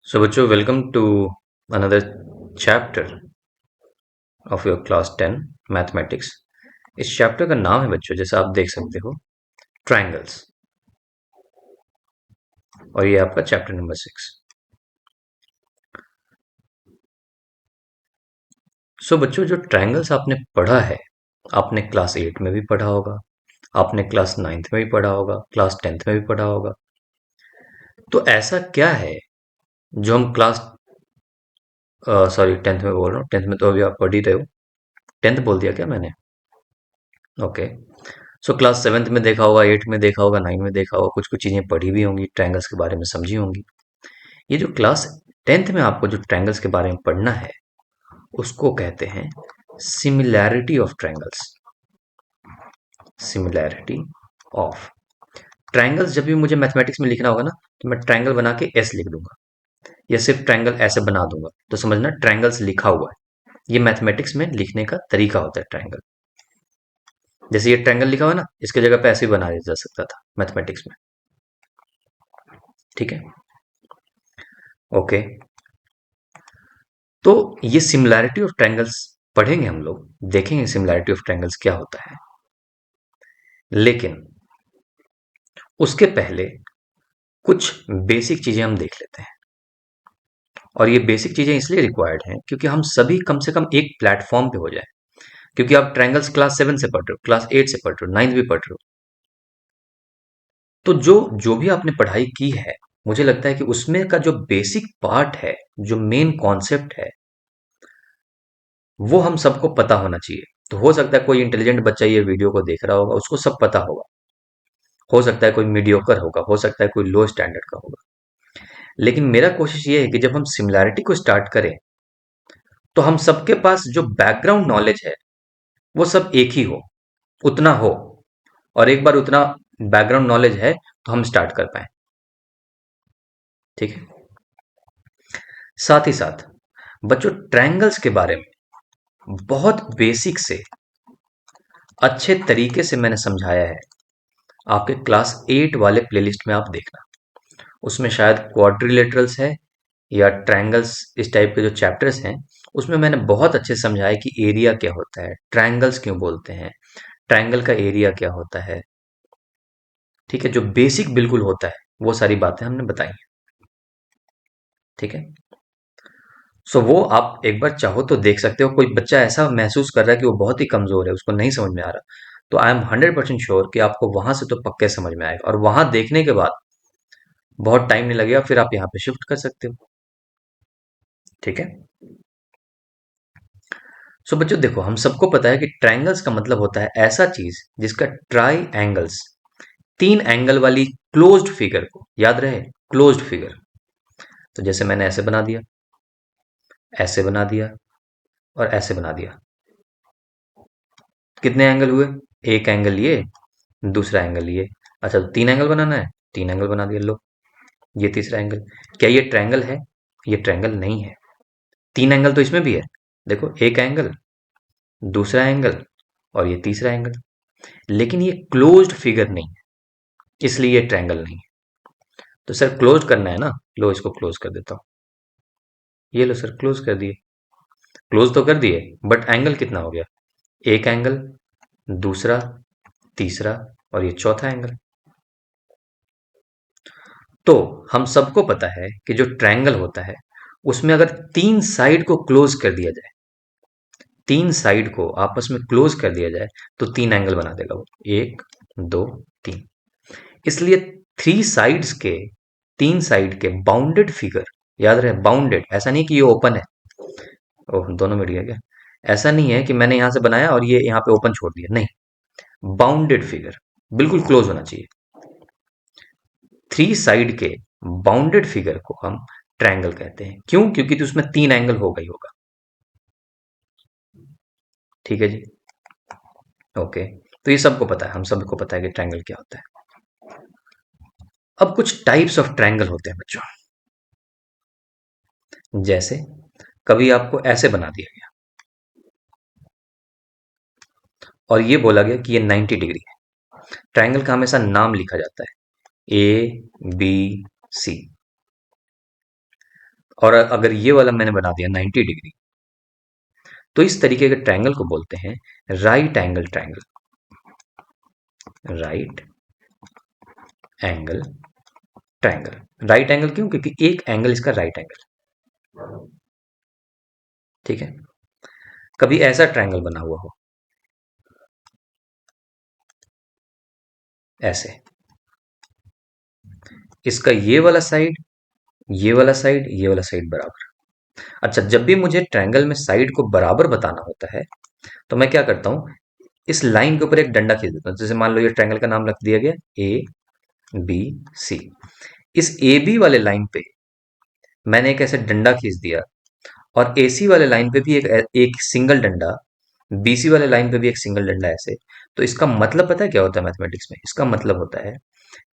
So, बच्चों welcome to another chapter of your class 10 mathematics. इस chapter का नाम है बच्चों, जैसा आप देख सकते हो, ट्रायंगल्स। और ये आपका चैप्टर नंबर 6। सो बच्चों, जो ट्रायंगल्स आपने पढ़ा है, आपने क्लास 8 में भी पढ़ा होगा, आपने क्लास 9th में भी पढ़ा होगा, क्लास 10th में भी पढ़ा होगा। तो ऐसा क्या है जो हम क्लास सॉरी 10th में बोल रहा हूँ, 10th में तो अभी आप पढ़ ही रहे हो। 10th बोल दिया क्या मैंने? ओके। सो क्लास 7th में देखा होगा, 8 में देखा होगा, 9 में देखा होगा, कुछ कुछ चीज़ें पढ़ी भी होंगी, ट्रायंगल्स के बारे में समझी होंगी। ये जो क्लास 10th में आपको जो ट्रायंगल्स के बारे में पढ़ना है, उसको कहते हैं similarity of triangles. Similarity of triangles. जब भी मुझे मैथमेटिक्स में लिखना होगा ना, तो मैं ट्रायंगल बना के एस लिख दूंगा, या सिर्फ ट्रायंगल ऐसे बना दूंगा, तो समझना ट्रायंगल्स लिखा हुआ है। ये मैथमेटिक्स में लिखने का तरीका होता है ट्रायंगल। जैसे ये ट्रायंगल लिखा हुआ है ना, इसके जगह पे ऐसे ही बनाया जा सकता था मैथमेटिक्स में। ठीक है, ओके। तो ये सिमिलैरिटी ऑफ ट्रायंगल्स पढ़ेंगे हम लोग, देखेंगे सिमिलैरिटी ऑफ ट्रायंगल्स क्या होता है। लेकिन उसके पहले कुछ बेसिक चीजें हम देख लेते हैं। और ये बेसिक चीजें इसलिए रिक्वायर्ड हैं क्योंकि हम सभी कम से कम एक प्लेटफॉर्म पे हो जाए। क्योंकि आप ट्रायंगल्स क्लास 7 से पढ़ रहे हो, क्लास 8 से पढ़ रहे हो, 9th भी पढ़ रहे हो, तो जो जो भी आपने पढ़ाई की है, मुझे लगता है कि उसमें का जो बेसिक पार्ट है, जो मेन कॉन्सेप्ट है, वो हम सबको पता होना चाहिए। तो हो सकता है कोई इंटेलिजेंट बच्चा ये वीडियो को देख रहा होगा, उसको सब पता होगा। हो सकता है कोई मीडियोकर होगा, हो सकता है कोई लो स्टैंडर्ड का होगा। लेकिन मेरा कोशिश ये है कि जब हम सिमिलैरिटी को स्टार्ट करें, तो हम सबके पास जो बैकग्राउंड नॉलेज है, वो सब एक ही हो, उतना हो। और एक बार उतना बैकग्राउंड नॉलेज है तो हम स्टार्ट कर पाए। ठीक है। साथ ही साथ बच्चों, ट्रायंगल्स के बारे में बहुत बेसिक से अच्छे तरीके से मैंने समझाया है। आपके क्लास 8 वाले प्लेलिस्ट में आप देखना, उसमें शायद क्वाड्रिलेटरल्स है या ट्रायंगल्स, इस टाइप के जो चैप्टर्स हैं, उसमें मैंने बहुत अच्छे से समझाया कि एरिया क्या होता है, ट्रायंगल्स क्यों बोलते हैं, ट्रायंगल का एरिया क्या होता है। ठीक है, जो बेसिक बिल्कुल होता है, वो सारी बातें हमने बताई हैं। ठीक है। सो वो आप एक बार चाहो तो देख सकते हो। कोई बच्चा ऐसा महसूस कर रहा है कि वो बहुत ही कमजोर है, उसको नहीं समझ में आ रहा, तो आई एम 100% श्योर कि आपको वहां से तो पक्के समझ में आएगा, और वहां देखने के बाद बहुत टाइम नहीं लगेगा, फिर आप यहाँ पे शिफ्ट कर सकते हो। ठीक है। सो बच्चों देखो, हम सबको पता है कि ट्रायंगल्स का मतलब होता है ऐसा चीज जिसका ट्राई एंगल्स, तीन एंगल वाली क्लोज्ड फिगर को, याद रहे, क्लोज्ड फिगर। तो जैसे मैंने ऐसे बना दिया, ऐसे बना दिया, और ऐसे बना दिया। कितने एंगल हुए? एक एंगल ये, दूसरा एंगल ये। अच्छा, तो तीन एंगल बनाना है, तीन एंगल बना दिया। लो, ये तीसरा एंगल। क्या ये ट्रायंगल है? ये ट्रायंगल नहीं है। तीन एंगल तो इसमें भी है, देखो, एक एंगल, दूसरा एंगल, और ये तीसरा एंगल। लेकिन ये क्लोज्ड फिगर नहीं है, इसलिए ये ट्रायंगल नहीं है। तो सर क्लोज करना है ना, लो इसको क्लोज कर देता हूं। ये लो सर, क्लोज कर दिए। क्लोज तो कर दिए, बट एंगल कितना हो गया? एक एंगल, दूसरा, तीसरा, और ये चौथा एंगल। तो हम सबको पता है कि जो ट्रायंगल होता है, उसमें अगर तीन साइड को क्लोज कर दिया जाए, तीन साइड को आपस में क्लोज कर दिया जाए, तो तीन एंगल बना देगा वो। एक, दो, तीन। इसलिए थ्री साइड्स के, तीन साइड के बाउंडेड फिगर, याद रहे बाउंडेड, ऐसा नहीं कि ये ओपन है। ओह, दोनों मिल गया क्या? ऐसा नहीं है कि मैंने यहां से बनाया और ये यहां पे ओपन छोड़ दिया, नहीं। बाउंडेड फिगर बिल्कुल क्लोज होना चाहिए। थ्री साइड के बाउंडेड फिगर को हम ट्रायंगल कहते हैं। क्यों? क्योंकि तो उसमें तीन एंगल होगा ही होगा। ठीक है जी, ओके। तो ये सबको पता है, हम सबको पता है कि ट्रायंगल क्या होता है। अब कुछ टाइप्स ऑफ ट्रायंगल होते हैं बच्चों। जैसे कभी आपको ऐसे बना दिया गया और ये बोला गया कि ये 90 डिग्री है। ट्रायंगल का हमेशा नाम लिखा जाता है, ए, बी, सी। और अगर ये वाला मैंने बना दिया 90 डिग्री, तो इस तरीके के ट्रायंगल को बोलते हैं right angle triangle. Right angle triangle. Right angle क्यों? क्योंकि एक एंगल इसका राइट एंगल। ठीक है। कभी ऐसा ट्रायंगल बना हुआ हो, ऐसे, इसका ये वाला साइड, ये वाला साइड, ये वाला साइड बराबर। अच्छा, जब भी मुझे ट्रायंगल में साइड को बराबर बताना होता है, तो मैं क्या करता हूं, इस लाइन के ऊपर एक डंडा खींच देता हूं। जैसे मान लो ये ट्रायंगल का नाम रख दिया गया ए बी सी। इस ए बी वाले लाइन पे मैंने एक ऐसे डंडा खींच दिया, और एसी वाले लाइन पे भी एक सिंगल डंडा, बीसी वाले लाइन पे भी एक सिंगल डंडा, ऐसे। तो इसका मतलब पता है क्या होता है मैथमेटिक्स में? इसका मतलब होता है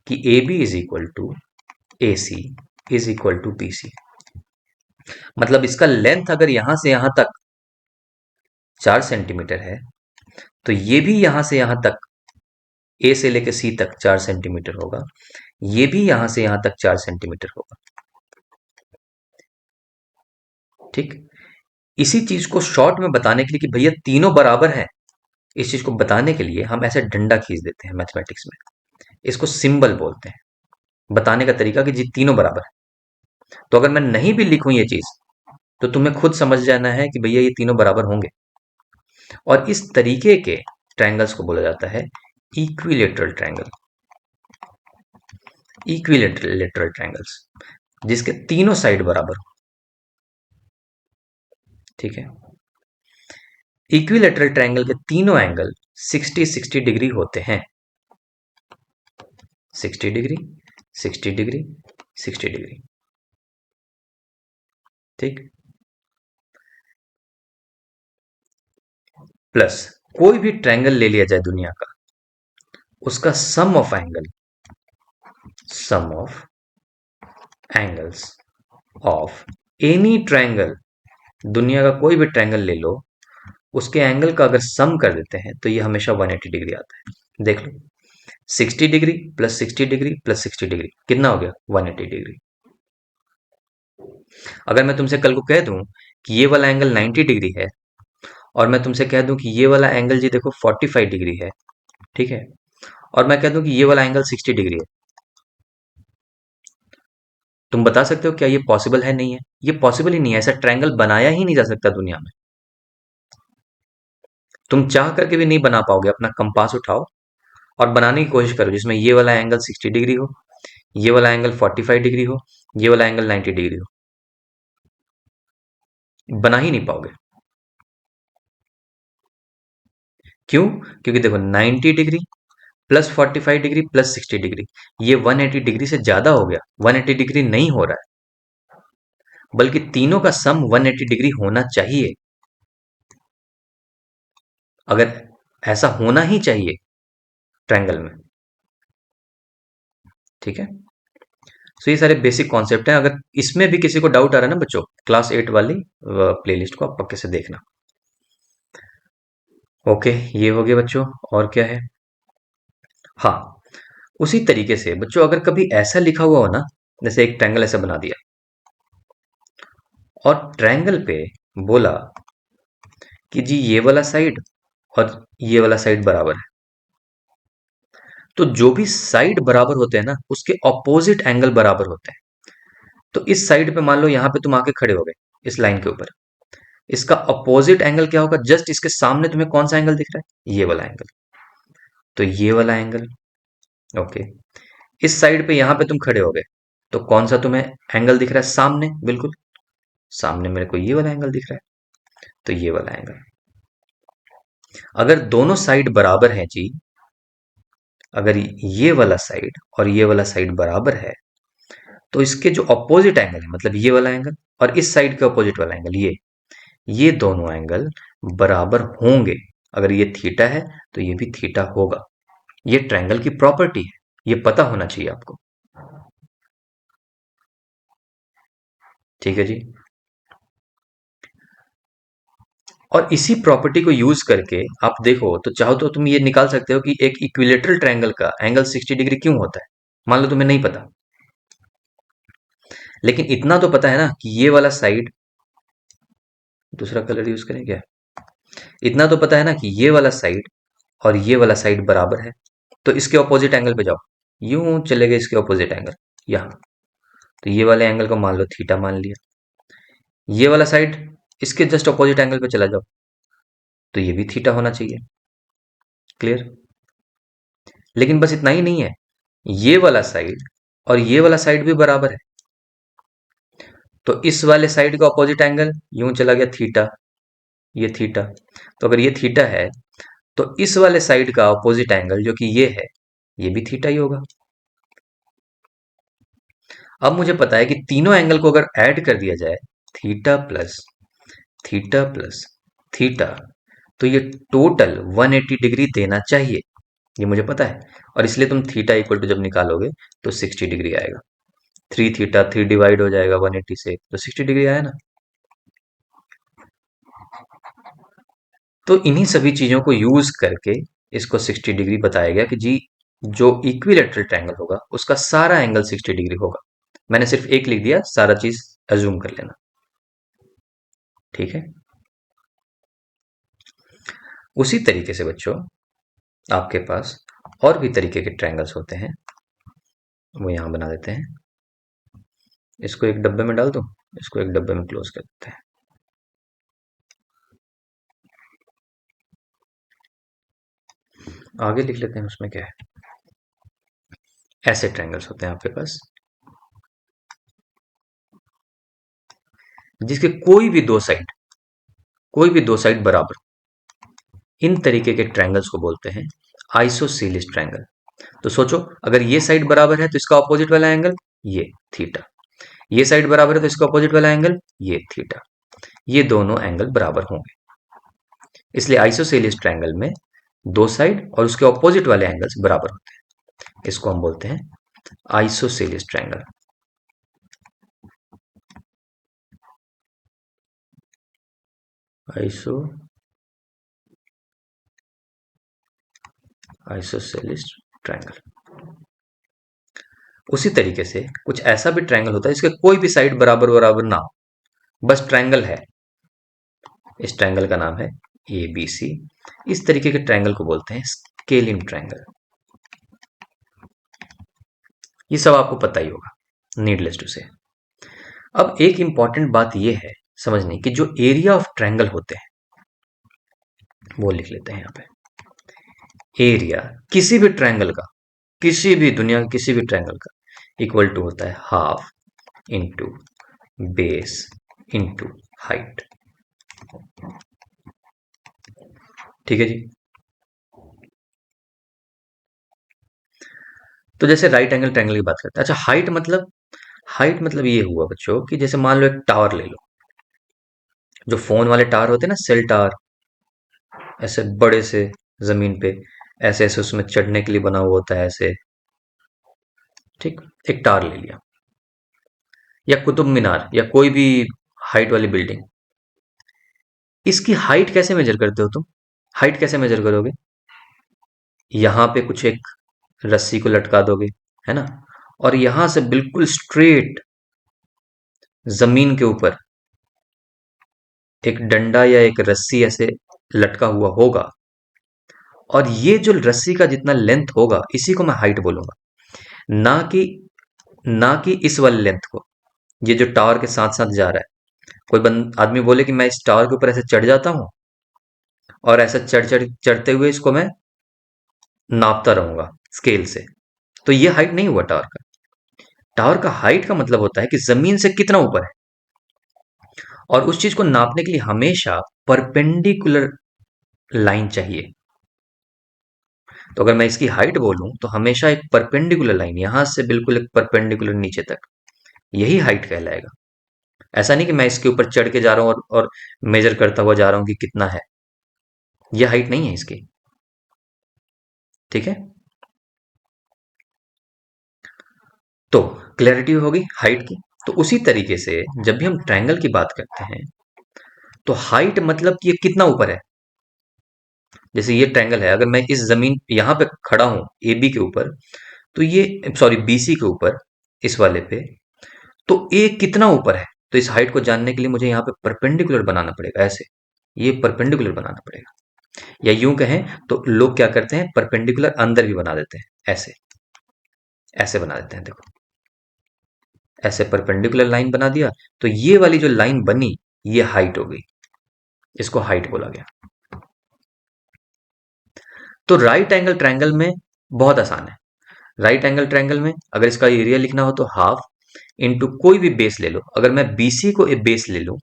कि A B is equal to A C is equal to B C. मतलब इसका लेंथ अगर यहां से यहां तक 4 सेंटीमीटर है, तो ये भी यहां से यहां तक, ए से लेकर सी तक 4 सेंटीमीटर होगा। ये भी यहां से यहां तक 4 सेंटीमीटर होगा। ठीक। इसी चीज को शॉर्ट में बताने के लिए कि भैया तीनों बराबर हैं, इस चीज को बताने के लिए हम ऐसे डंडा खींच देते हैं मैथमेटिक्स में। इसको सिंबल बोलते हैं, बताने का तरीका कि जी तीनों बराबर है। तो अगर मैं नहीं भी लिखूं ये चीज, तो तुम्हें खुद समझ जाना है कि भैया ये तीनों बराबर होंगे। और इस तरीके के ट्रायंगल्स को बोला जाता है इक्विलेटरल ट्रायंगल। इक्विलेटरल ट्रायंगल्स, जिसके तीनों साइड बराबर हो। ठीक है। इक्विलेटरल ट्रायंगल के तीनों एंगल 60-60 डिग्री होते हैं। 60 डिग्री, 60 डिग्री, 60 डिग्री। ठीक। प्लस कोई भी ट्रायंगल ले लिया जाए दुनिया का, उसका sum of angles of any triangle, दुनिया का कोई भी ट्रायंगल ले लो, उसके एंगल का अगर सम कर देते हैं तो ये हमेशा 180 डिग्री आता है। देख लो, 60 degree plus 60 degree plus 60 degree कितना हो गया? 180 डिग्री। अगर मैं तुमसे कल को कह दूं कि ये वाला एंगल 90 डिग्री है, और मैं तुमसे कह दूं कि ये वाला एंगल जी देखो 45 डिग्री है, ठीक है, और मैं कह दूं कि ये वाला एंगल 60 डिग्री है, तुम बता सकते हो क्या ये पॉसिबल है? नहीं है। ये पॉसिबल ही नहीं है, ऐसा ट्रायंगल बनाया ही नहीं जा सकता दुनिया में। तुम चाह करके भी नहीं बना पाओगे। अपना कंपास उठाओ और बनाने की कोशिश करो जिसमें ये वाला एंगल 60 डिग्री हो, ये वाला एंगल 45 डिग्री हो, ये वाला एंगल 90 डिग्री हो। बना ही नहीं पाओगे। क्यों? क्योंकि देखो 90 degree plus 45 degree plus 60 degree, ये 180 डिग्री से ज्यादा हो गया। 180 डिग्री नहीं हो रहा है, बल्कि तीनों का सम 180 डिग्री होना चाहिए। अगर ऐसा होना ही चाहिए ट्रायंगल में। ठीक है। तो ये सारे बेसिक कॉन्सेप्ट हैं। अगर इसमें भी किसी को डाउट आ रहा है ना बच्चों, क्लास 8 वाली प्लेलिस्ट को आप पक्के से देखना। ओके, ये हो गया बच्चों। और क्या है? हाँ, उसी तरीके से बच्चों अगर कभी ऐसा लिखा हुआ हो ना, जैसे एक ट्रायंगल ऐसा बना दिया और ट्रायंगल पे बोला कि जी ये वाला साइड और ये वाला साइड बराबर है, तो जो भी साइड बराबर होते हैं ना, उसके ऑपोजिट एंगल बराबर होते हैं। तो इस साइड पे मान लो यहां पे तुम आके खड़े हो गए इस लाइन के ऊपर, इसका अपोजिट एंगल क्या होगा? जस्ट इसके सामने तुम्हें कौन सा एंगल दिख रहा है? ये वाला एंगल। तो ये वाला एंगल। ओके। इस साइड पे यहां पे तुम खड़े हो गए, तो कौन सा तुम्हें एंगल दिख रहा है? सामने, बिल्कुल सामने मेरे को ये वाला एंगल दिख रहा है, तो ये वाला एंगल। अगर दोनों साइड बराबर है जी, अगर ये वाला साइड और ये वाला साइड बराबर है, तो इसके जो अपोजिट एंगल है, मतलब ये वाला एंगल और इस साइड के अपोजिट वाला एंगल, ये दोनों एंगल बराबर होंगे। अगर ये थीटा है तो ये भी थीटा होगा। ये ट्रायंगल की प्रॉपर्टी है, ये पता होना चाहिए आपको। ठीक है जी। और इसी प्रॉपर्टी को यूज करके आप देखो तो चाहो तो तुम ये निकाल सकते हो कि एक इक्विलेटरल ट्रायंगल का एंगल 60 डिग्री क्यों होता है। मान लो तुम्हें नहीं पता, लेकिन इतना तो पता है ना कि ये वाला साइड, दूसरा कलर यूज करें क्या, इतना तो पता है ना कि ये वाला साइड और ये वाला साइड बराबर है। तो इसके ऑपोजिट एंगल पे जाओ, यूं चले गए इसके ऑपोजिट एंगल यहां, तो ये वाले एंगल को मान लो थीटा मान लिया। ये वाला साइड इसके जस्ट ऑपोजिट एंगल पे चला जाओ, तो ये भी थीटा होना चाहिए। क्लियर। लेकिन बस इतना ही नहीं है, ये वाला साइड और ये वाला साइड भी बराबर है, तो इस वाले साइड का ऑपोजिट एंगल यूं चला गया थीटा, ये थीटा। तो अगर ये थीटा है तो इस वाले साइड का ऑपोजिट एंगल जो कि ये है, ये भी थीटा ही होगा। अब मुझे पता है कि तीनों एंगल को अगर ऐड कर दिया जाए, theta plus theta plus theta, तो ये टोटल 180 डिग्री देना चाहिए, ये मुझे पता है। और इसलिए तुम थीटा इक्वल टू जब निकालोगे तो 60 डिग्री आएगा। 3 थीटा 3 डिवाइड हो जाएगा 180 से, तो 60 डिग्री आया ना। तो इन्हीं सभी चीजों को यूज करके इसको 60 डिग्री बताया गया कि जी जो इक्विलेटरल ट्रायंगल होगा उसका सारा एंगल 60 डिग्री होगा। मैंने सिर्फ एक लिख दिया, सारा चीज अज्यूम कर लेना। ठीक है। उसी तरीके से बच्चों आपके पास और भी तरीके के ट्रायंगल्स होते हैं, वो यहां बना देते हैं। इसको एक डब्बे में डाल दो, इसको एक डब्बे में क्लोज कर देते हैं। आगे लिख लेते हैं उसमें क्या है। ऐसे ट्रायंगल्स होते हैं आपके पास जिसके कोई भी दो साइड बराबर। इन तरीके के ट्रायंगल्स को बोलते हैं आइसोसेलिस ट्रायंगल। तो सोचो, अगर ये साइड बराबर है तो इसका ऑपोजिट वाला एंगल ये थीटा, ये साइड बराबर है तो इसका ऑपोजिट वाला एंगल ये थीटा, ये दोनों एंगल बराबर होंगे। इसलिए आइसोसेलिस ट्रायंगल में दो साइड और उसके ऑपोजिट वाले एंगल्स बराबर होते हैं। इसको हम बोलते हैं isosceles triangle. Iso isosceles triangle. उसी तरीके से कुछ ऐसा भी ट्रायंगल होता है जिसके कोई भी साइड बराबर बराबर ना हो, बस ट्रायंगल है। इस ट्रायंगल का नाम है ए बी सी। इस तरीके के ट्रायंगल को बोलते हैं स्केलिन ट्रायंगल। ये सब आपको पता ही होगा, नीडलेस टू से। अब एक इंपॉर्टेंट बात यह है समझने की, जो एरिया ऑफ ट्रायंगल होते हैं वो लिख लेते हैं यहां पे। एरिया किसी भी ट्रायंगल का, किसी भी दुनिया के किसी भी ट्रायंगल का इक्वल टू होता है half into base into height. ठीक है जी। तो जैसे राइट एंगल ट्रायंगल की बात करते हैं, अच्छा हाइट मतलब ये हुआ बच्चों कि जैसे मान लो एक टावर ले लो, जो फोन वाले टावर होते हैं ना, सेल टावर, ऐसे बड़े से जमीन पे ऐसे ऐसे उसमें चढ़ने के लिए बना हुआ होता है ऐसे। ठीक, एक टावर ले लिया, या कुतुब मीनार या कोई भी हाइट वाली बिल्डिंग। इसकी हाइट कैसे मेजर करते हो तुम? हाइट कैसे मेजर करोगे? यहां पे कुछ एक रस्सी को लटका दोगे, है ना, और यहां से बिल्कुल स्ट्रेट जमीन के ऊपर एक डंडा या एक रस्सी ऐसे लटका हुआ होगा, और ये जो रस्सी का जितना लेंथ होगा इसी को मैं हाइट बोलूंगा, ना कि इस वाले लेंथ को, ये जो टावर के साथ साथ जा रहा है। कोई आदमी बोले कि मैं इस टावर के ऊपर ऐसे चढ़ जाता हूं और ऐसा चढ़ते हुए इसको मैं नापता रहूंगा स्केल से, तो ये हाइट नहीं हुआ टावर का। टावर का हाइट का मतलब होता है कि जमीन से कितना ऊपर है, और उस चीज को नापने के लिए हमेशा परपेंडिकुलर लाइन चाहिए। तो अगर मैं इसकी हाइट बोलूं तो हमेशा एक परपेंडिकुलर लाइन, यहां से बिल्कुल एक परपेंडिकुलर नीचे तक, यही हाइट कहलाएगा। ऐसा नहीं कि मैं इसके ऊपर चढ़ के जा रहा हूं और मेजर करता हुआ जा रहा हूं कि कितना है, यह हाइट नहीं है इसकी। ठीक है, तो क्लैरिटी होगी हाइट की। तो उसी तरीके से जब भी हम ट्रायंगल की बात करते हैं तो हाइट मतलब कि ये कितना ऊपर है। जैसे ये ट्रायंगल है, अगर मैं इस जमीन यहां पे खड़ा हूं ए बी के ऊपर, तो ये सॉरी बी सी के ऊपर, इस वाले पे, तो ए कितना ऊपर है, तो इस हाइट को जानने के लिए मुझे यहाँ पे परपेंडिकुलर बनाना पड़ेगा, ऐसे ये परपेंडिकुलर बनाना पड़ेगा। या यूं कहें तो लोग क्या करते हैं, परपेंडिकुलर अंदर भी बना देते हैं, ऐसे ऐसे बना देते हैं, देखो ऐसे परपेंडिकुलर लाइन बना दिया, तो ये वाली जो लाइन बनी ये हाइट हो गई, इसको हाइट बोला गया। तो राइट एंगल ट्रायंगल में बहुत आसान है। राइट एंगल ट्रायंगल में अगर इसका एरिया लिखना हो तो हाफ इंटू कोई भी बेस ले लो। अगर मैं बीसी को ए बेस ले लूं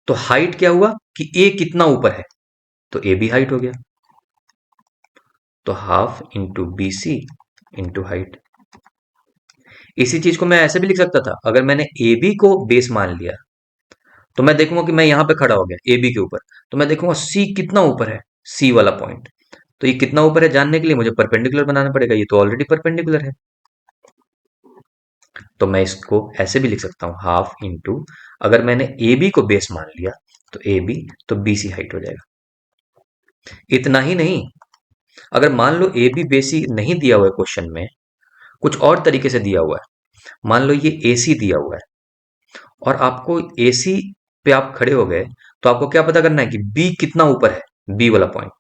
तो हाइट क्या हुआ कि ए कितना ऊपर है, तो ए भी हाइट हो गया, तो half into BC into height. इसी चीज को मैं ऐसे भी लिख सकता था, अगर मैंने ए बी को बेस मान लिया तो मैं देखूंगा कि मैं यहां पे खड़ा हो गया ए बी के ऊपर, तो मैं देखूंगा सी कितना ऊपर है, सी वाला पॉइंट। तो ये कितना ऊपर है जानने के लिए मुझे परपेंडिकुलर बनाना पड़ेगा, ये तो ऑलरेडी परपेंडिकुलर है। तो मैं इसको ऐसे भी लिख सकता हूं, हाफ इंटू, अगर मैंने ए बी को बेस मान लिया तो ए बी, तो बी सी हाइट हो जाएगा। इतना ही नहीं, अगर मान लो ए बी बेसी नहीं दिया हुआ है क्वेश्चन में, कुछ और तरीके से दिया हुआ है, मान लो ये ए सी दिया हुआ है और आपको ए सी पे आप खड़े हो गए, तो आपको क्या पता करना है कि बी कितना ऊपर है, बी वाला पॉइंट।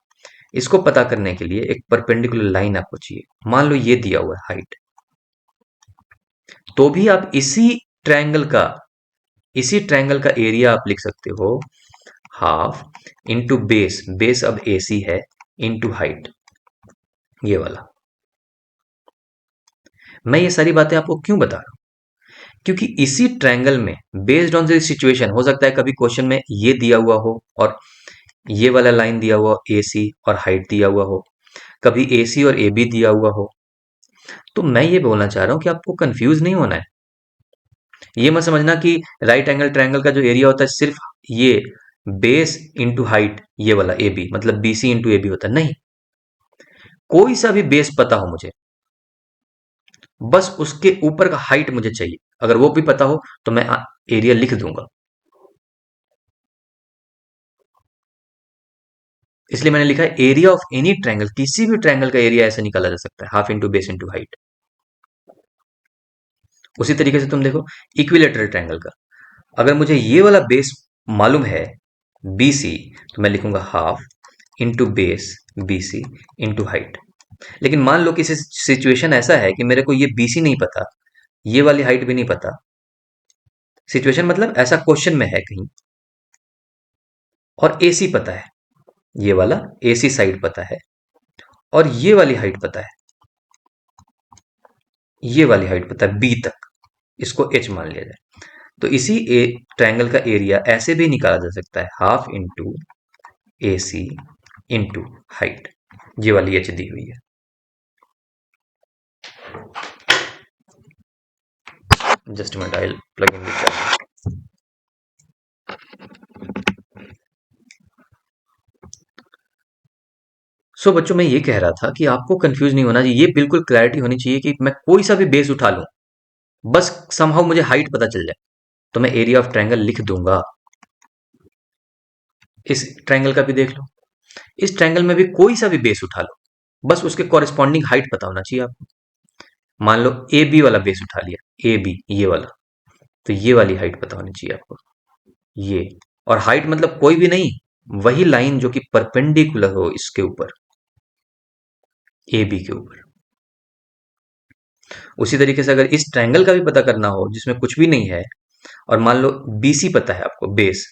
इसको पता करने के लिए एक परपेंडिकुलर लाइन आपको चाहिए, मान लो ये दिया हुआ है हाइट, तो भी आप इसी ट्रायंगल का एरिया आप लिख सकते हो, हाफ इंटू बेस, बेस अब ए सी है, इंटू हाइट, ये वाला। मैं ये सारी बातें आपको क्यों बता रहा हूं, क्योंकि इसी ट्रायंगल में बेस्ड ऑन द सिचुएशन हो सकता है कभी क्वेश्चन में ये दिया हुआ हो और ये वाला लाइन दिया हुआ ए सी और हाइट दिया हुआ हो, कभी ए सी और ए बी दिया हुआ हो। तो मैं ये बोलना चाह रहा हूं कि आपको कंफ्यूज नहीं होना है। ये मत समझना कि राइट एंगल ट्रायंगल का जो एरिया होता है सिर्फ ये बेस इंटू हाइट, ये वाला ए बी मतलब B C into A B होता है, नहीं। कोई सा भी बेस पता हो मुझे, बस उसके ऊपर का हाइट मुझे चाहिए, अगर वो भी पता हो तो मैं एरिया लिख दूंगा। इसलिए मैंने लिखा है एरिया ऑफ एनी ट्रायंगल, किसी भी ट्रायंगल का एरिया ऐसे निकाला जा सकता है, half into base into height. उसी तरीके से तुम देखो इक्विलेटरल ट्रायंगल का, अगर मुझे ये वाला बेस मालूम है बी सी, तो मैं लिखूंगा half into base B C into height. लेकिन मान लो किसी सिचुएशन ऐसा है कि मेरे को ये बी सी नहीं पता, ये वाली हाइट भी नहीं पता, सिचुएशन मतलब ऐसा क्वेश्चन में है कहीं, और ए सी पता है, ये वाला ए सी साइड पता है, और ये वाली हाइट पता है, ये वाली हाइट पता है बी तक, इसको एच मान लिया जाए, तो इसी ट्रायंगल का एरिया ऐसे भी निकाला जा सकता है, half into A C into height, ये वाली एच दी हुई है। Just minute, I plug in this. So बच्चों मैं ये कह रहा था कि आपको कंफ्यूज नहीं होना चाहिए, ये बिल्कुल क्लैरिटी होनी चाहिए कि मैं कोई सा भी बेस उठा लूं, बस समहाउ मुझे हाइट पता चल जाए तो मैं एरिया ऑफ ट्रायंगल लिख दूंगा। इस ट्रायंगल का भी देख लो, इस ट्रायंगल में भी कोई सा भी बेस उठा लो, बस उसके कॉरेस्पॉन्डिंग हाइट पता होना चाहिए आपको। मान लो ए बी वाला बेस उठा लिया, ए बी ये वाला, तो ये वाली हाइट पता होनी चाहिए आपको, ये। और हाइट मतलब कोई भी नहीं, वही लाइन जो कि परपेंडिकुलर हो इसके ऊपर, ए बी के ऊपर। उसी तरीके से अगर इस ट्रायंगल का भी पता करना हो जिसमें कुछ भी नहीं है, और मान लो बीसी पता है आपको बेस,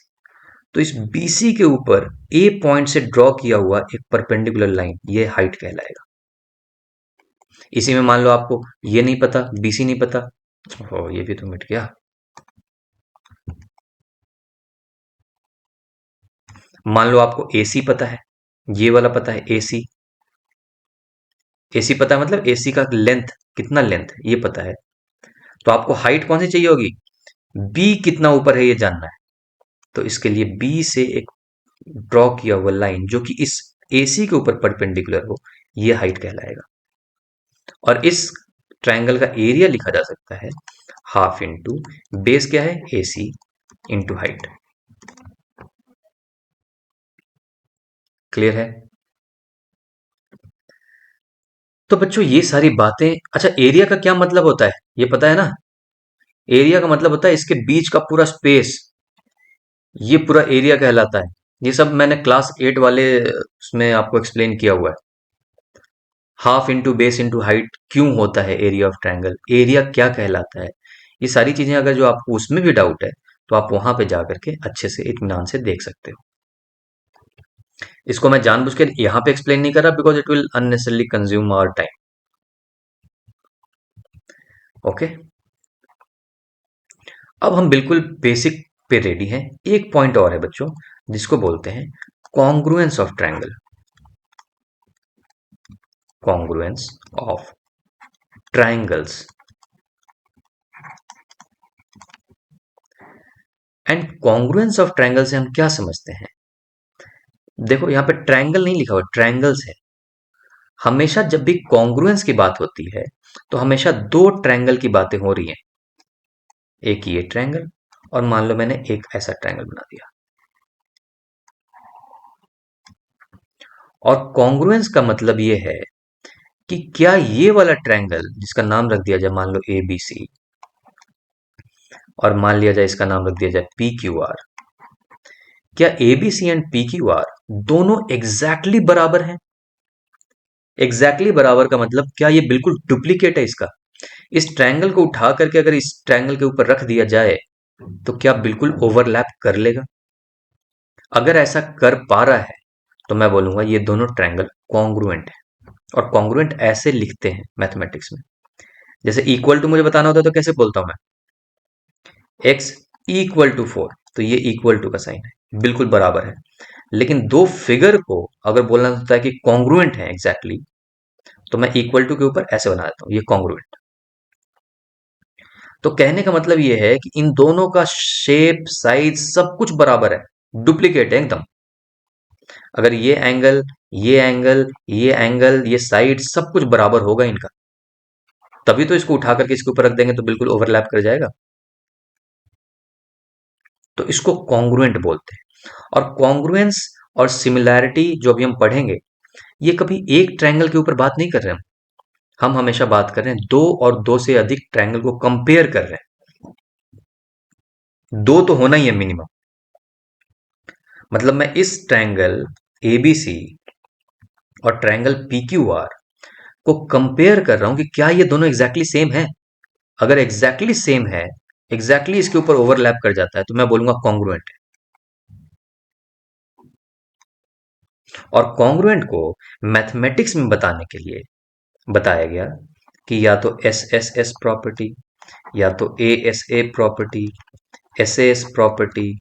तो इस बीसी के ऊपर ए पॉइंट से ड्रॉ किया हुआ एक परपेंडिकुलर लाइन, ये हाइट कहलाएगा। इसी में मान लो आपको ये नहीं पता, बीसी नहीं पता, ओ ये भी तो मिट गया। मान लो आपको एसी पता है, ये वाला पता है एसी, एसी पता है मतलब एसी का लेंथ कितना, लेंथ ये पता है, तो आपको हाइट कौन सी चाहिए होगी, बी कितना ऊपर है ये जानना है, तो इसके लिए बी से एक ड्रॉ किया हुआ लाइन जो कि इस एसी के ऊपर परपेंडिकुलर हो, ये हाइट कहलाएगा। और इस ट्रायंगल का एरिया लिखा जा सकता है हाफ इंटू बेस क्या है एसी इंटू हाइट। क्लियर है। तो बच्चों ये सारी बातें, अच्छा एरिया का क्या मतलब होता है ये पता है ना, एरिया का मतलब होता है इसके बीच का पूरा स्पेस, ये पूरा एरिया कहलाता है। ये सब मैंने क्लास 8 वाले उसमें आपको एक्सप्लेन किया हुआ है। Half into base into height क्यों होता है एरिया ऑफ ट्रायंगल, एरिया क्या कहलाता है, ये सारी चीजें अगर जो आपको उसमें भी डाउट है तो आप वहां पे जाकर के अच्छे से इत्मीनान से देख सकते हो। इसको मैं जानबूझ के यहाँ पे एक्सप्लेन नहीं कर रहा because it will unnecessarily consume our time. Okay, अब हम बिल्कुल बेसिक पे रेडी हैं। एक पॉइंट और है बच्चों जिसको बोलते हैं congruence of triangle, congruence of triangles. And congruence of triangle से हम क्या समझते हैं, देखो यहाँ पे ट्रायंगल नहीं लिखा हुआ, ट्रायंगल्स है। हमेशा जब भी कॉन्ग्रुएंस की बात होती है तो हमेशा दो ट्रायंगल की बातें हो रही हैं, एक ये ट्रायंगल और मान लो मैंने एक ऐसा ट्रायंगल बना दिया। और कॉन्ग्रुएंस का मतलब ये है कि क्या ये वाला ट्रायंगल जिसका नाम रख दिया जाए मान लो ए बी सी, और मान लिया जाए इसका नाम रख दिया जाए पी क्यू आर, क्या A B C and P Q R दोनों एग्जैक्टली बराबर हैं? एग्जैक्टली बराबर का मतलब क्या ये बिल्कुल डुप्लीकेट है इसका? इस ट्रायंगल को उठा करके अगर इस ट्रायंगल के ऊपर रख दिया जाए तो क्या बिल्कुल ओवरलैप कर लेगा? अगर ऐसा कर पा रहा है तो मैं बोलूंगा ये दोनों ट्रायंगल कॉन्ग्रुएंट है। और कॉन्ग्रुएंट ऐसे लिखते हैं मैथमेटिक्स में, जैसे इक्वल टू मुझे बताना होता है तो कैसे बोलता हूं मैं, x इक्वल टू 4, तो ये इक्वल टू का साइन है, बिल्कुल बराबर है। लेकिन दो फिगर को अगर बोलना होता है कि कॉन्ग्रुएंट है एग्जैक्टली, तो मैं इक्वल टू के ऊपर ऐसे बना देता हूं, ये कॉन्ग्रुएंट। तो कहने का मतलब ये है कि इन दोनों का शेप साइज सब कुछ बराबर है, डुप्लीकेट है एकदम। अगर ये एंगल, ये एंगल, ये एंगल, ये साइड सब कुछ बराबर होगा इनका, तभी तो इसको उठा करके इसके ऊपर रख देंगे तो बिल्कुल ओवरलैप कर जाएगा। तो इसको कॉन्ग्रुएंट बोलते हैं। और कॉन्ग्रुएंस और सिमिलैरिटी जो अभी हम पढ़ेंगे, ये कभी एक ट्रायंगल के ऊपर बात नहीं कर रहे हैं हम हमेशा बात कर रहे हैं दो और दो से अधिक ट्रायंगल को कंपेयर कर रहे हैं। दो तो होना ही है मिनिमम। मतलब मैं इस ट्रायंगल एबीसी और ट्रायंगल पीक्यूआर को कंपेयर कर रहा हूं कि क्या ये दोनों एग्जैक्टली सेम है। अगर एग्जैक्टली सेम है, एग्जैक्टली इसके ऊपर ओवरलैप कर जाता है, तो मैं बोलूंगा कॉन्ग्रुएंट है। और कॉन्ग्रुएंट को मैथमेटिक्स में बताने के लिए बताया गया कि या तो एस एस एस प्रॉपर्टी, या तो A S a property, S S property,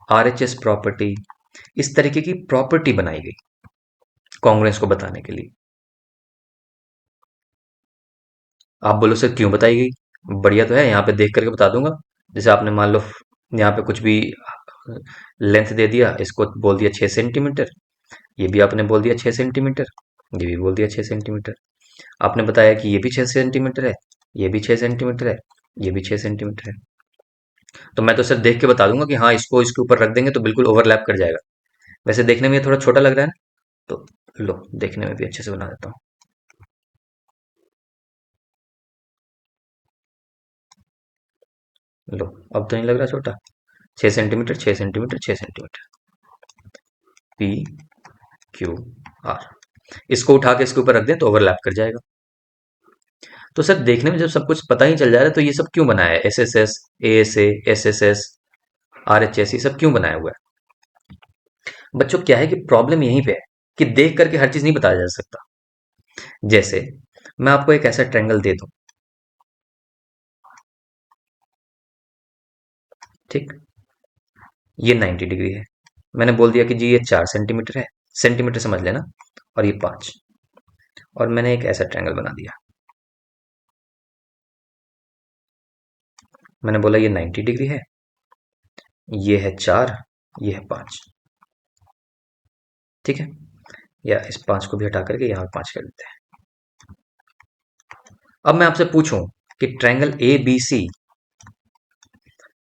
R H S property, इस तरीके की प्रॉपर्टी बनाई गई कॉन्ग्रुएंस को बताने के लिए। आप बोलो सर क्यों बताई गई, बढ़िया तो है, यहाँ पे देख करके बता दूंगा। जैसे आपने मान लो यहाँ पे कुछ भी लेंथ दे दिया, इसको बोल दिया 6 सेंटीमीटर, ये भी आपने बोल दिया 6 सेंटीमीटर, ये भी बोल दिया 6 सेंटीमीटर। आपने बताया कि ये भी 6 सेंटीमीटर है, ये भी 6 सेंटीमीटर है, ये भी 6 सेंटीमीटर है। तो मैं तो सिर्फ देख के बता दूंगा कि हाँ इसको इसके ऊपर रख देंगे तो बिल्कुल ओवरलैप कर जाएगा। वैसे देखने में ये थोड़ा छोटा लग रहा है ना, तो लो देखने में भी अच्छे से बना देता हूँ। लो, अब तो नहीं लग रहा छोटा। 6 centimetre, 6 centimetre, 6 centimetre, P Q are, इसको उठा के इसके ऊपर रख दें तो ओवरलैप कर जाएगा। तो सर देखने में जब सब कुछ पता ही चल जा रहा है तो ये सब क्यों बनाया है, S S S, A S S S S, R H S, ये सब क्यों बनाया हुआ है? बच्चों क्या है कि प्रॉब्लम यहीं पे है कि देख करके हर चीज नहीं बताया जा सकता। जैसे मैं आपको एक ऐसा ट्रायंगल दे दूं, ठीक, ये 90 डिग्री है, मैंने बोल दिया कि जी ये 4 सेंटीमीटर है, सेंटीमीटर समझ लेना, और ये 5, और मैंने एक ऐसा ट्रायंगल बना दिया, मैंने बोला ये 90 डिग्री है, ये है 4, ये है 5, ठीक है, या इस 5 को भी हटा करके यहाँ 5 कर देते हैं। अब मैं आपसे पूछूं कि triangle A B C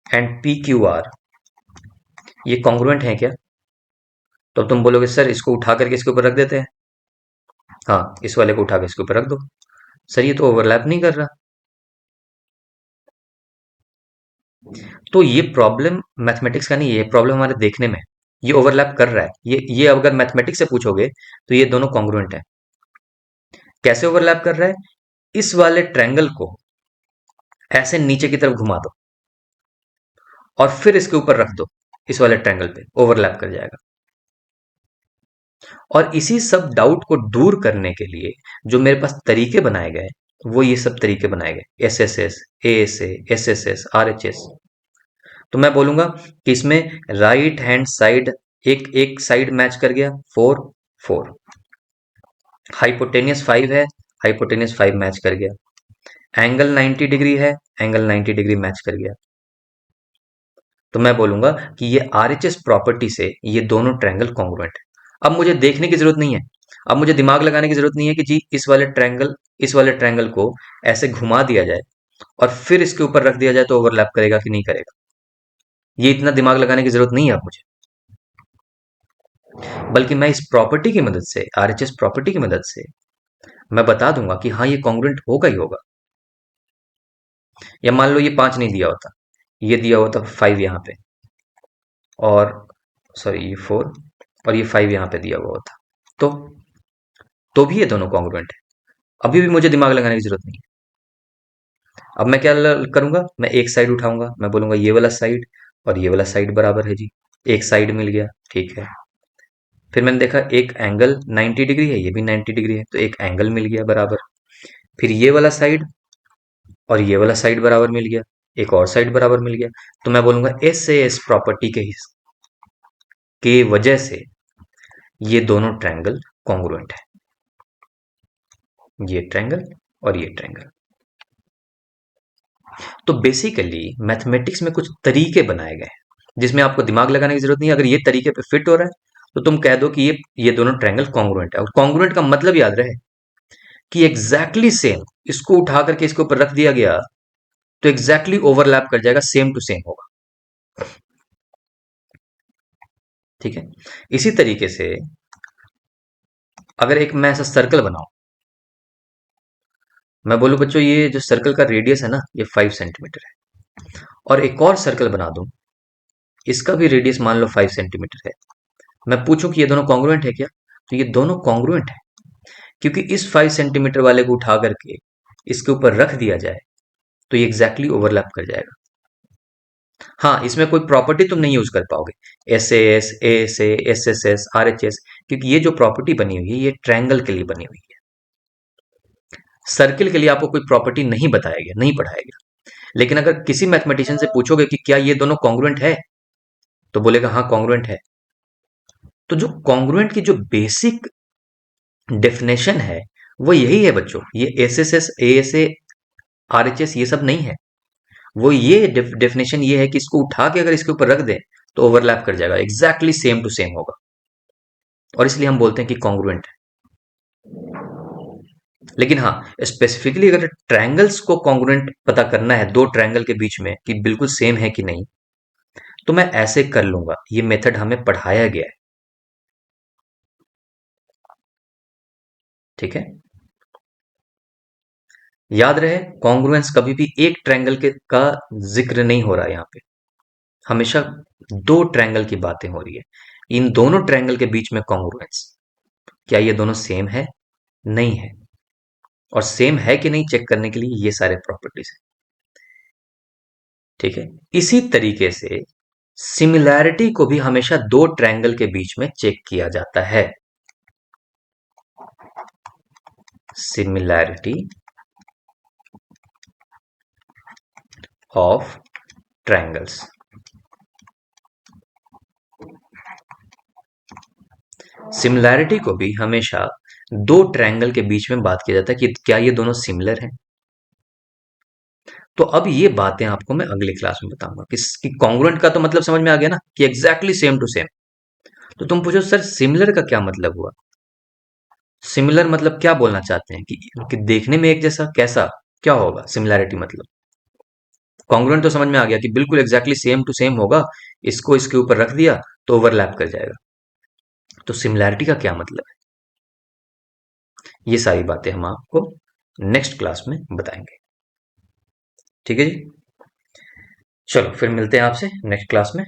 and P Q R ये कॉन्ग्रुएंट है क्या? तो तुम बोलोगे सर इसको उठा करके इसके ऊपर रख देते हैं। हाँ, इस वाले को उठा के इसके ऊपर रख दो। सर ये तो ओवरलैप नहीं कर रहा। तो ये प्रॉब्लम मैथमेटिक्स का नहीं है, ये प्रॉब्लम हमारे देखने में है। ये ओवरलैप कर रहा है। ये अगर मैथमेटिक्स से पूछोगे तो ये दोनों कॉन्ग्रुएंट है। कैसे ओवरलैप कर रहा है? इस वाले ट्रायंगल को ऐसे नीचे की तरफ घुमा दो और फिर इसके ऊपर रख दो, इस वाले ट्रायंगल पे ओवरलैप कर जाएगा। और इसी सब डाउट को दूर करने के लिए जो मेरे पास तरीके बनाए गए, वो ये सब तरीके बनाए गए, S S S, A S S S S, R H S. तो मैं बोलूंगा कि इसमें राइट हैंड साइड एक एक साइड मैच कर गया, 4 4। हाइपोटेनियस 5 है, हाइपोटेनियस 5 मैच कर गया। एंगल 90 डिग्री है, एंगल 90 डिग्री मैच कर गया। तो मैं बोलूंगा कि ये आरएचएस प्रॉपर्टी से ये दोनों ट्रायंगल कॉन्ग्रुएंट है। अब मुझे देखने की जरूरत नहीं है, अब मुझे दिमाग लगाने की जरूरत नहीं है कि जी इस वाले ट्रायंगल को ऐसे घुमा दिया जाए और फिर इसके ऊपर रख दिया जाए तो ओवरलैप करेगा कि नहीं करेगा। ये इतना दिमाग लगाने की जरूरत नहीं है अब मुझे, बल्कि मैं इस प्रॉपर्टी की मदद से, आरएचएस प्रॉपर्टी की मदद से मैं बता दूंगा कि हाँ ये कॉन्ग्रुएंट होगा ही होगा। या मान लो ये 5 नहीं दिया होता, ये दिया होता 5 यहाँ पे, और सॉरी ये 4 और ये 5 यहाँ पे दिया हुआ होता, तो भी ये दोनों कॉन्ग्रुएंट है। अभी भी मुझे दिमाग लगाने की जरूरत नहीं है। अब मैं क्या करूंगा, मैं एक साइड उठाऊंगा, मैं बोलूंगा ये वाला साइड और ये वाला साइड बराबर है जी। एक साइड मिल गया, ठीक है। फिर मैंने देखा एक एंगल 90 डिग्री है, ये भी 90 डिग्री है, तो एक एंगल मिल गया बराबर। फिर ये वाला साइड और ये वाला साइड बराबर मिल गया, एक और साइड बराबर मिल गया। तो मैं बोलूंगा एस ए एस प्रॉपर्टी के वजह से ये दोनों ट्रायंगल कॉन्ग्रुएंट है, ये ट्रायंगल और ये ट्रायंगल। तो बेसिकली मैथमेटिक्स में कुछ तरीके बनाए गए हैं जिसमें आपको दिमाग लगाने की जरूरत नहीं है। अगर ये तरीके पे फिट हो रहा है तो तुम कह दो कि ये दोनों ट्रायंगल कॉन्ग्रुएंट है। और कॉन्ग्रुएंट का मतलब याद रहे कि एग्जैक्टली सेम, इसको उठा करके इसके ऊपर रख दिया गया तो एग्जैक्टली ओवरलैप कर जाएगा, सेम टू सेम होगा। ठीक है। इसी तरीके से अगर एक मैं ऐसा सर्कल बनाऊं, मैं बोलूं बच्चों ये जो सर्कल का रेडियस है ना ये 5 सेंटीमीटर है, और एक और सर्कल बना दूं, इसका भी रेडियस मान लो 5 सेंटीमीटर है। मैं पूछूं कि ये दोनों कॉन्ग्रुएंट है क्या, तो ये दोनों कॉन्ग्रुएंट है, क्योंकि इस 5 सेंटीमीटर वाले को उठा करके इसके ऊपर रख दिया जाए तो ये एग्जैक्टली ओवरलैप कर जाएगा। हाँ, इसमें कोई प्रॉपर्टी तुम नहीं यूज कर पाओगे, S S S S, R H S, क्योंकि ये जो प्रॉपर्टी बनी हुई है ये ट्रायंगल के लिए बनी हुई है। सर्किल के लिए आपको कोई प्रॉपर्टी नहीं बताया गया, नहीं पढ़ाया गया। लेकिन अगर किसी मैथमेटिशियन से पूछोगे कि क्या ये दोनों कॉन्ग्रुएंट है, तो बोलेगा हाँ कॉन्ग्रुएंट है। तो जो कॉन्ग्रुएंट की जो बेसिक डेफिनेशन है वो यही है बच्चों, ये S S S, A S A, R H S ये सब नहीं है। वो ये डेफिनेशन ये है कि इसको उठा के अगर इसके ऊपर रख दें तो ओवरलैप कर जाएगा, एग्जैक्टली सेम टू सेम होगा, और इसलिए हम बोलते हैं कि कॉन्ग्रुएंट है। लेकिन हाँ, स्पेसिफिकली अगर ट्रायंगल्स को कॉन्ग्रुएंट पता करना है दो ट्रायंगल के बीच में कि बिल्कुल सेम है कि नहीं, तो मैं ऐसे कर लूंगा। ये मेथड हमें पढ़ाया गया है, ठीक है। याद रहे कॉन्ग्रुएंस कभी भी एक ट्रायंगल के का जिक्र नहीं हो रहा है, यहाँ पे हमेशा दो ट्रायंगल की बातें हो रही है। इन दोनों ट्रायंगल के बीच में कॉन्ग्रुएंस, क्या ये दोनों सेम है, नहीं है, और सेम है कि नहीं चेक करने के लिए ये सारे प्रॉपर्टीज है, ठीक है। इसी तरीके से सिमिलैरिटी को भी हमेशा दो ट्रायंगल के बीच में चेक किया जाता है। सिमिलैरिटी ऑफ ट्रायंगल्स, सिमिलैरिटी को भी हमेशा दो ट्रायंगल के बीच में बात किया जाता है कि क्या ये दोनों सिमिलर हैं। तो अब ये बातें आपको मैं अगली क्लास में बताऊंगा कि कॉन्ग्रुएंट का तो मतलब समझ में आ गया ना कि एग्जैक्टली सेम टू सेम। तो तुम पूछो सर सिमिलर का क्या मतलब हुआ, सिमिलर मतलब क्या बोलना चाहते हैं कि देखने में एक जैसा, कैसा, क्या होगा सिमिलैरिटी मतलब। कॉन्ग्रुएंट तो समझ में आ गया कि बिल्कुल एग्जैक्टली सेम टू सेम होगा, इसको इसके ऊपर रख दिया तो ओवरलैप कर जाएगा। तो सिमिलैरिटी का क्या मतलब है, ये सारी बातें हम आपको नेक्स्ट क्लास में बताएंगे, ठीक है जी। चलो फिर मिलते हैं आपसे नेक्स्ट क्लास में।